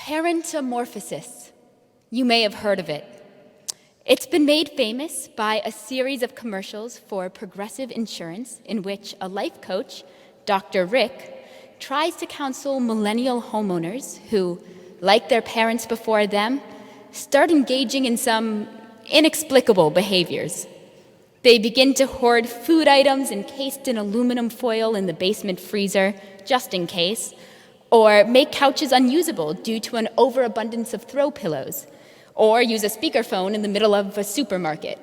Parentamorphosis. You may have heard of it. It's been made famous by a series of commercials for Progressive Insurance in which a life coach, Dr. Rick, tries to counsel millennial homeowners who, like their parents before them, start engaging in some inexplicable behaviors. They begin to hoard food items encased in aluminum foil in the basement freezer, just in case, or make couches unusable due to an overabundance of throw pillows, or use a speakerphone in the middle of a supermarket.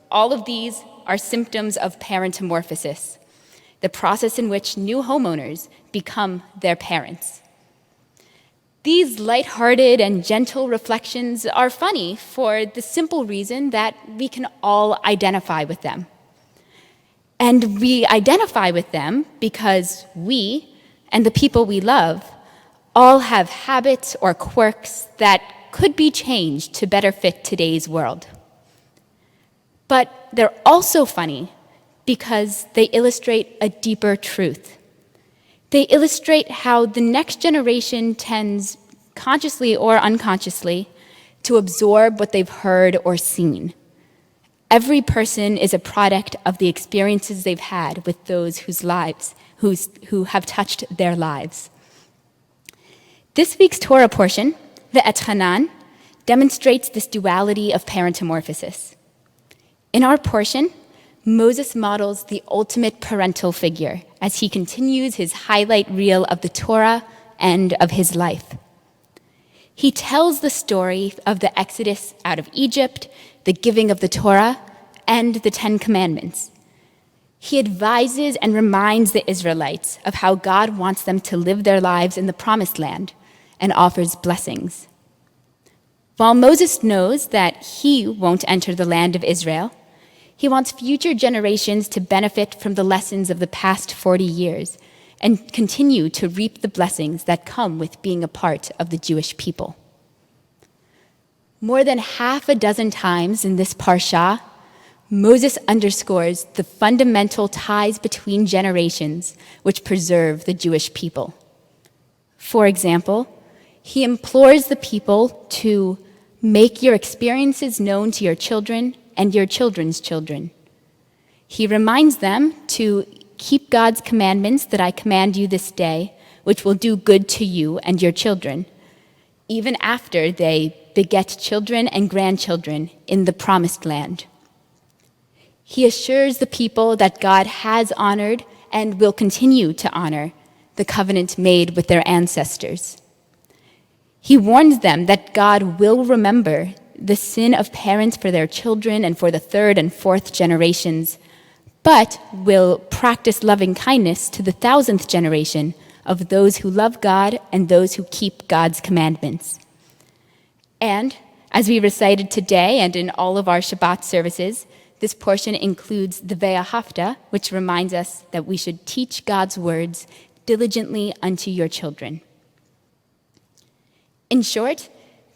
All of these are symptoms of parentamorphosis, the process in which new homeowners become their parents. These lighthearted and gentle reflections are funny for the simple reason that we can all identify with them. And we identify with them because we, and the people we love, all have habits or quirks that could be changed to better fit today's world. But they're also funny because they illustrate a deeper truth. They illustrate how the next generation tends, consciously or unconsciously, to absorb what they've heard or seen. Every person is a product of the experiences they've had with those who have touched their lives. This week's Torah portion, the Et Hanan, demonstrates this duality of parentamorphosis. In our portion, Moses models the ultimate parental figure as he continues his highlight reel of the Torah and of his life. He tells the story of the Exodus out of Egypt, the giving of the Torah, and the Ten Commandments. He advises and reminds the Israelites of how God wants them to live their lives in the Promised Land and offers blessings. While Moses knows that he won't enter the land of Israel, he wants future generations to benefit from the lessons of the past 40 years and continue to reap the blessings that come with being a part of the Jewish people. More than half a dozen times in this parsha, Moses underscores the fundamental ties between generations which preserve the Jewish people. For example, he implores the people to make your experiences known to your children and your children's children. He reminds them to keep God's commandments that I command you this day, which will do good to you and your children, even after they beget children and grandchildren in the Promised Land. He assures the people that God has honored and will continue to honor the covenant made with their ancestors. He warns them that God will remember the sin of parents for their children and for the third and fourth generations, but will practice loving kindness to the 1,000th generation of those who love God and those who keep God's commandments. And as we recited today and in all of our Shabbat services, this portion includes the Ve'ahavta, which reminds us that we should teach God's words diligently unto your children. In short,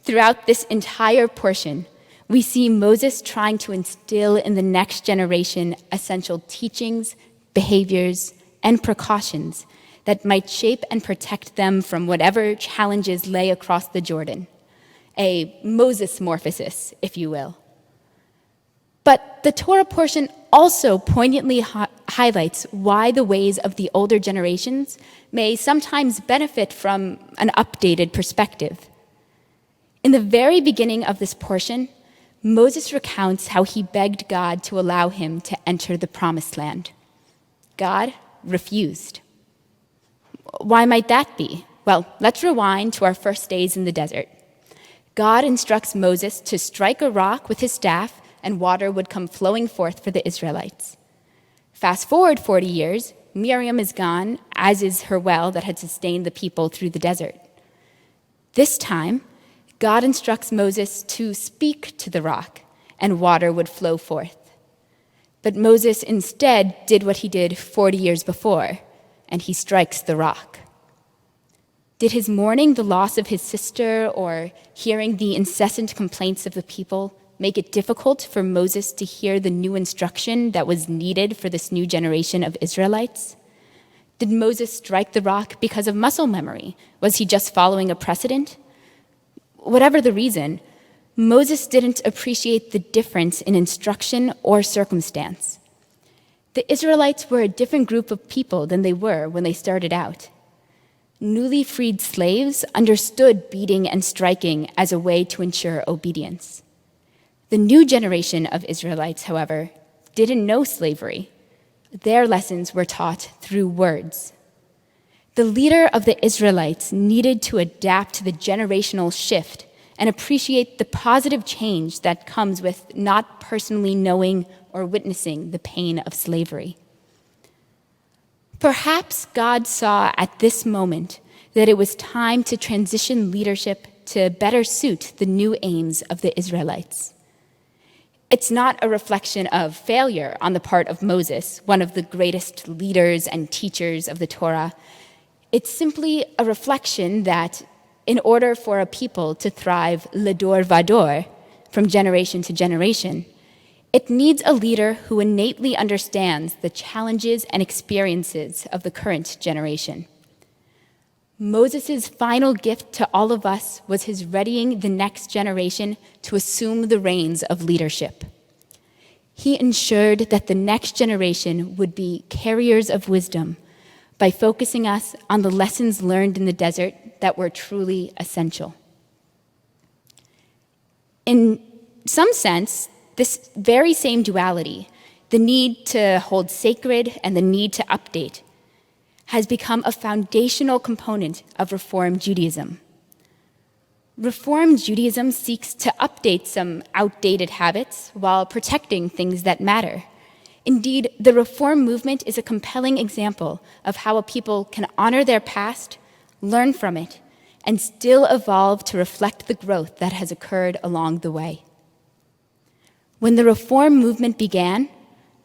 throughout this entire portion, we see Moses trying to instill in the next generation essential teachings, behaviors, and precautions that might shape and protect them from whatever challenges lay across the Jordan. A Moses-morphosis, if you will. But the Torah portion also poignantly highlights why the ways of the older generations may sometimes benefit from an updated perspective. In the very beginning of this portion, Moses recounts how he begged God to allow him to enter the Promised Land. God refused. Why might that be? Well, let's rewind to our first days in the desert. God instructs Moses to strike a rock with his staff and water would come flowing forth for the Israelites. Fast forward 40 years, Miriam is gone, as is her well that had sustained the people through the desert. This time, God instructs Moses to speak to the rock, and water would flow forth. But Moses instead did what he did 40 years before, and he strikes the rock. Did his mourning the loss of his sister or hearing the incessant complaints of the people make it difficult for Moses to hear the new instruction that was needed for this new generation of Israelites? Did Moses strike the rock because of muscle memory? Was he just following a precedent? whatever the reason, Moses didn't appreciate the difference in instruction or circumstance. The Israelites were a different group of people than they were when they started out. Newly freed slaves understood beating and striking as a way to ensure obedience. The new generation of Israelites, however, didn't know slavery. Their lessons were taught through words. The leader of the Israelites needed to adapt to the generational shift and appreciate the positive change that comes with not personally knowing or witnessing the pain of slavery. Perhaps God saw at this moment that it was time to transition leadership to better suit the new aims of the Israelites. It's not a reflection of failure on the part of Moses, one of the greatest leaders and teachers of the Torah. It's simply a reflection that in order for a people to thrive ledor vador, from generation to generation, it needs a leader who innately understands the challenges and experiences of the current generation. Moses' final gift to all of us was his readying the next generation to assume the reins of leadership. He ensured that the next generation would be carriers of wisdom by focusing us on the lessons learned in the desert that were truly essential. In some sense, this very same duality, the need to hold sacred and the need to update, has become a foundational component of Reform Judaism. Reform Judaism seeks to update some outdated habits while protecting things that matter. Indeed, the Reform movement is a compelling example of how a people can honor their past, learn from it, and still evolve to reflect the growth that has occurred along the way. When the Reform movement began,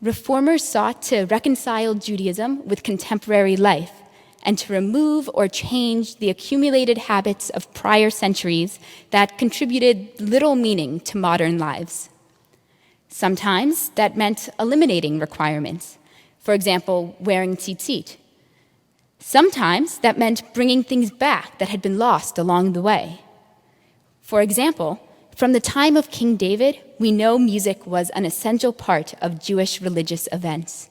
reformers sought to reconcile Judaism with contemporary life and to remove or change the accumulated habits of prior centuries that contributed little meaning to modern lives. Sometimes that meant eliminating requirements, for example, wearing tzitzit. Sometimes that meant bringing things back that had been lost along the way. For example, from the time of King David, we know music was an essential part of Jewish religious events.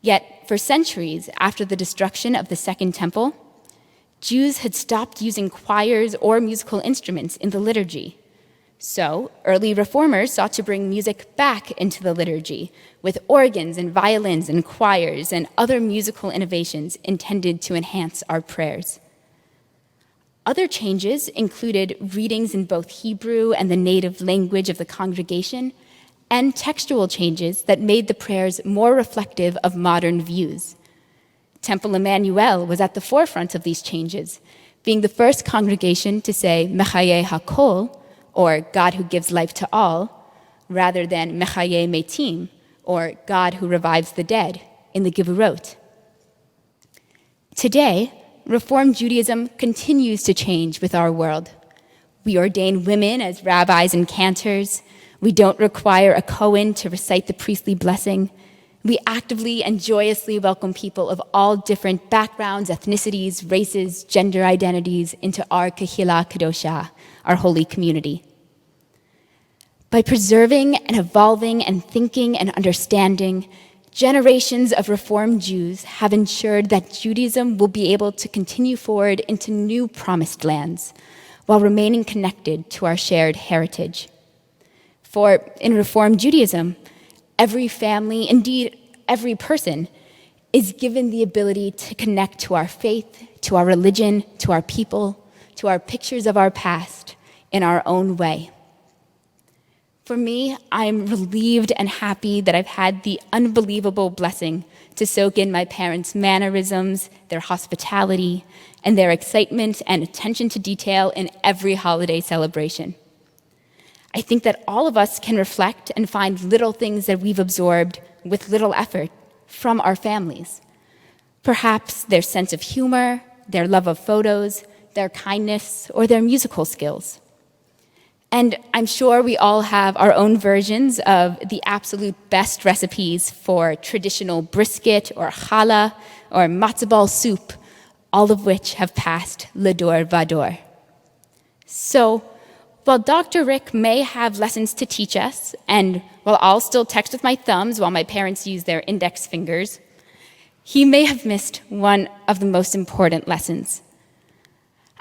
Yet, for centuries after the destruction of the Second Temple, Jews had stopped using choirs or musical instruments in the liturgy. So, early reformers sought to bring music back into the liturgy with organs and violins and choirs and other musical innovations intended to enhance our prayers. Other changes included readings in both Hebrew and the native language of the congregation, and textual changes that made the prayers more reflective of modern views. Temple Emanu-El was at the forefront of these changes, being the first congregation to say Mechaye HaKol, or God who gives life to all, rather than Mechaye Metim, or God who revives the dead, in the Gevurot. Today, Reform Judaism continues to change with our world. We ordain women as rabbis and cantors. We don't require a Kohen to recite the priestly blessing. We actively and joyously welcome people of all different backgrounds, ethnicities, races, gender identities into our Kehillah Kadosha, our holy community. By preserving and evolving and thinking and understanding, generations of Reformed Jews have ensured that Judaism will be able to continue forward into new promised lands while remaining connected to our shared heritage. For in Reformed Judaism, every family, indeed every person, is given the ability to connect to our faith, to our religion, to our people, to our pictures of our past in our own way. For me, I'm relieved and happy that I've had the unbelievable blessing to soak in my parents' mannerisms, their hospitality, and their excitement and attention to detail in every holiday celebration. I think that all of us can reflect and find little things that we've absorbed with little effort from our families. Perhaps their sense of humor, their love of photos, their kindness, or their musical skills. And I'm sure we all have our own versions of the absolute best recipes for traditional brisket or challah or matzo ball soup, all of which have passed Ledor Vador. So, While Dr. Rick may have lessons to teach us, and while I'll still text with my thumbs while my parents use their index fingers, he may have missed one of the most important lessons.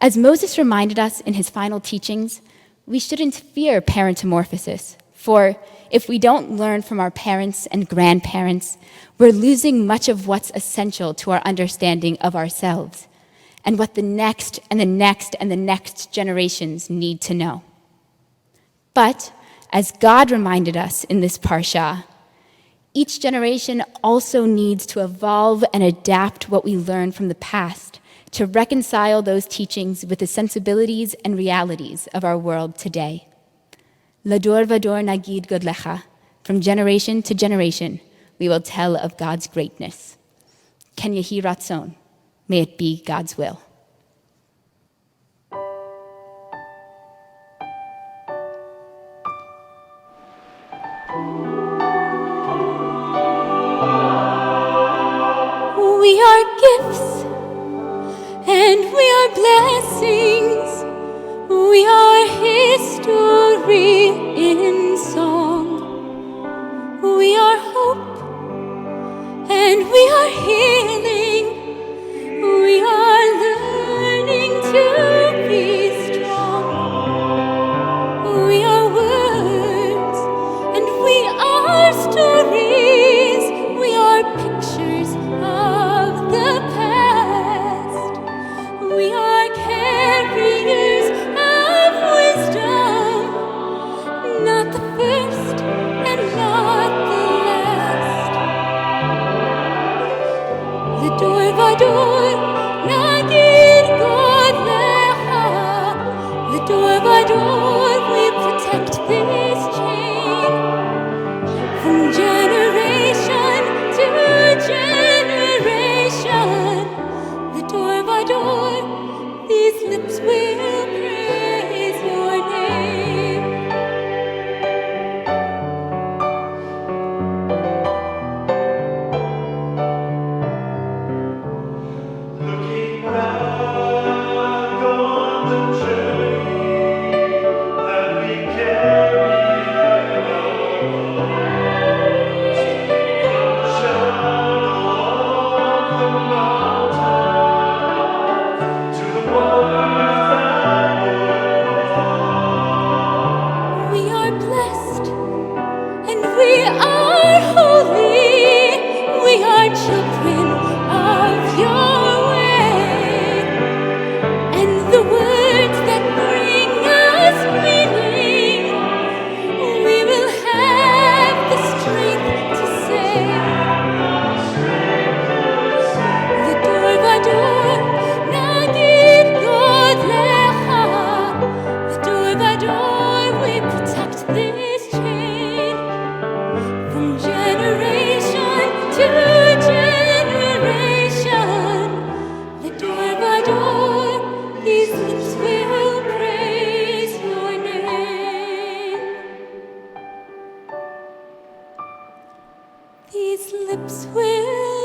As Moses reminded us in his final teachings, we shouldn't fear parentomorphosis, for if we don't learn from our parents and grandparents, we're losing much of what's essential to our understanding of ourselves and what the next and the next and the next generations need to know. But as God reminded us in this parsha, each generation also needs to evolve and adapt what we learn from the past to reconcile those teachings with the sensibilities and realities of our world today. Lador vador nagid godlecha. From generation to generation, we will tell of God's greatness. Ken yehi ratzon. May it be God's will. We are gifts and we are blessings. We are history in song. We are hope and we are healing. We are learning to be strong. We are words and we are stories. We are pictures of the past. We are carriers of wisdom, not the first and not the last. L'dor vador nagid godlecha. L'dor vador, we protect this chain from generation to generation. L'dor vador, these lips will praise your name. Looking back on the journey that we carried along, from the shadow of the mountain to the waters that would fall. We are blessed and we are holy. We are children of your way. And the words that bring us meaning, we will have the strength to say. L'dor vador nagid godlecha. L'dor vador, we protect this chain from generation to generation. L'dor vador, these lips will praise your name. These lips will